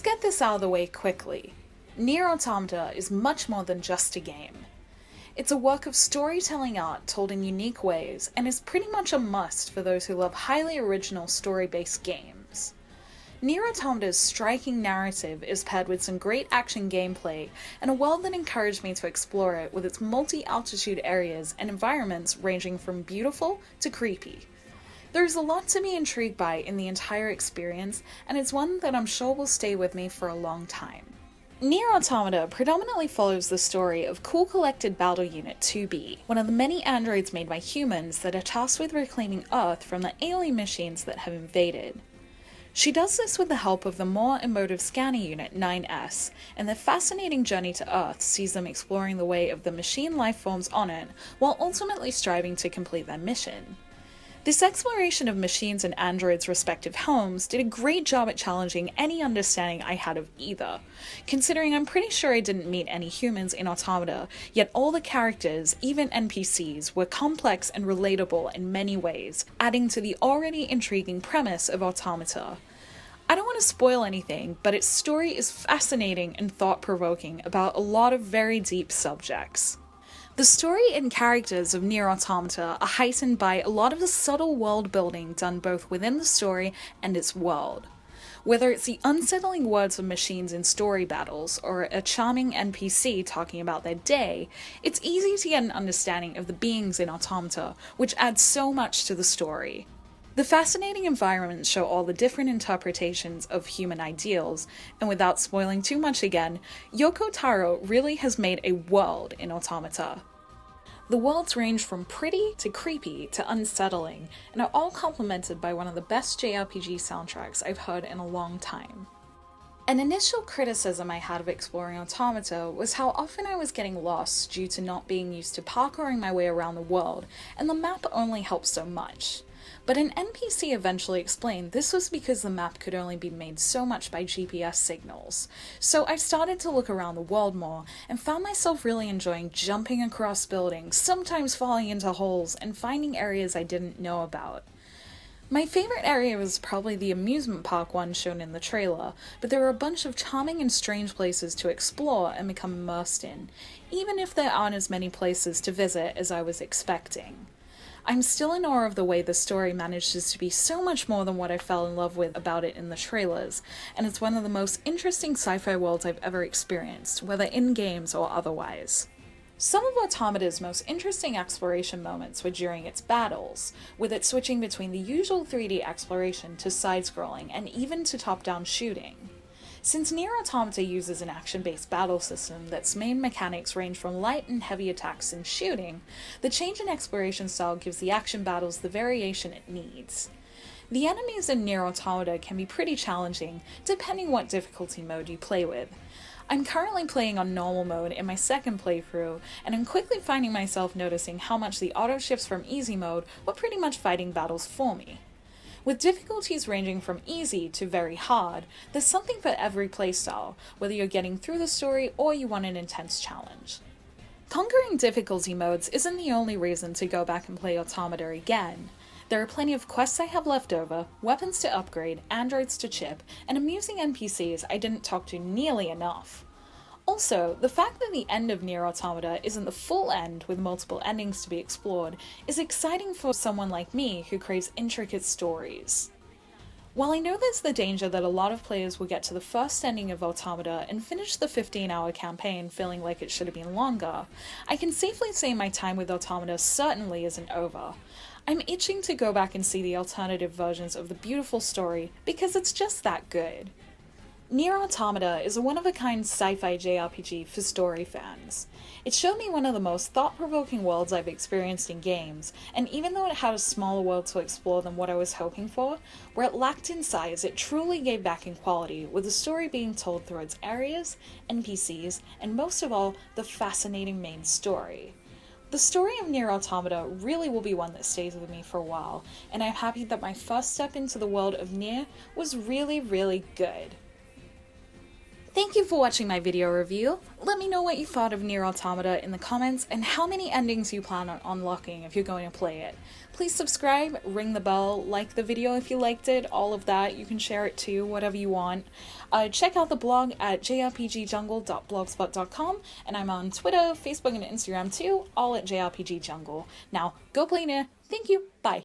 Let's get this out of the way quickly. NieR Automata is much more than just a game. It's a work of storytelling art told in unique ways, and is pretty much a must for those who love highly original story-based games. NieR Automata's striking narrative is paired with some great action gameplay, and a world that encouraged me to explore it with its multi-altitude areas and environments ranging from beautiful to creepy. There's a lot to be intrigued by in the entire experience, and it's one that I'm sure will stay with me for a long time. NieR Automata predominantly follows the story of Cool Collected Battle Unit 2B, one of the many androids made by humans that are tasked with reclaiming Earth from the alien machines that have invaded. She does this with the help of the more emotive scanner unit 9S, and their fascinating journey to Earth sees them exploring the way of the machine life forms on it, while ultimately striving to complete their mission. This exploration of machines and androids' respective homes did a great job at challenging any understanding I had of either, considering I'm pretty sure I didn't meet any humans in Automata, yet all the characters, even NPCs, were complex and relatable in many ways, adding to the already intriguing premise of Automata. I don't want to spoil anything, but its story is fascinating and thought-provoking about a lot of very deep subjects. The story and characters of NieR Automata are heightened by a lot of the subtle world building done both within the story and its world. Whether it's the unsettling words of machines in story battles, or a charming NPC talking about their day, it's easy to get an understanding of the beings in Automata, which adds so much to the story. The fascinating environments show all the different interpretations of human ideals, and without spoiling too much again, Yoko Taro really has made a world in Automata. The worlds range from pretty to creepy to unsettling, and are all complemented by one of the best JRPG soundtracks I've heard in a long time. An initial criticism I had of exploring Automata was how often I was getting lost due to not being used to parkouring my way around the world, and the map only helped so much. But an NPC eventually explained this was because the map could only be made so much by GPS signals. So I started to look around the world more, and found myself really enjoying jumping across buildings, sometimes falling into holes, and finding areas I didn't know about. My favorite area was probably the amusement park one shown in the trailer, but there were a bunch of charming and strange places to explore and become immersed in, even if there aren't as many places to visit as I was expecting. I'm still in awe of the way the story manages to be so much more than what I fell in love with about it in the trailers, and it's one of the most interesting sci-fi worlds I've ever experienced, whether in games or otherwise. Some of Automata's most interesting exploration moments were during its battles, with it switching between the usual 3D exploration to side-scrolling and even to top-down shooting. Since NieR Automata uses an action-based battle system that's main mechanics range from light and heavy attacks and shooting, the change in exploration style gives the action battles the variation it needs. The enemies in NieR Automata can be pretty challenging, depending what difficulty mode you play with. I'm currently playing on normal mode in my second playthrough, and I'm quickly finding myself noticing how much the auto shifts from easy mode were pretty much fighting battles for me. With difficulties ranging from easy to very hard, there's something for every playstyle, whether you're getting through the story or you want an intense challenge. Conquering difficulty modes isn't the only reason to go back and play Automata again. There are plenty of quests I have left over, weapons to upgrade, androids to chip, and amusing NPCs I didn't talk to nearly enough. Also, the fact that the end of NieR Automata isn't the full end with multiple endings to be explored is exciting for someone like me who craves intricate stories. While I know there's the danger that a lot of players will get to the first ending of Automata and finish the 15-hour campaign feeling like it should have been longer, I can safely say my time with Automata certainly isn't over. I'm itching to go back and see the alternative versions of the beautiful story because it's just that good. NieR Automata is a one-of-a-kind sci-fi JRPG for story fans. It showed me one of the most thought-provoking worlds I've experienced in games, and even though it had a smaller world to explore than what I was hoping for, where it lacked in size, it truly gave back in quality, with the story being told through its areas, NPCs, and most of all, the fascinating main story. The story of NieR Automata really will be one that stays with me for a while, and I'm happy that my first step into the world of NieR was really, really good. Thank Thank you for watching my video review. Let me know what you thought of NieR Automata in the comments and how many endings you plan on unlocking if you're going to play it. Please subscribe, ring the bell, like the video if you liked it, all of that. You can share it too, whatever you want. Check out the blog at jrpgjungle.blogspot.com, and I'm on Twitter, Facebook, and Instagram too, all at jrpgjungle. Now, go play NieR. Thank you. Bye.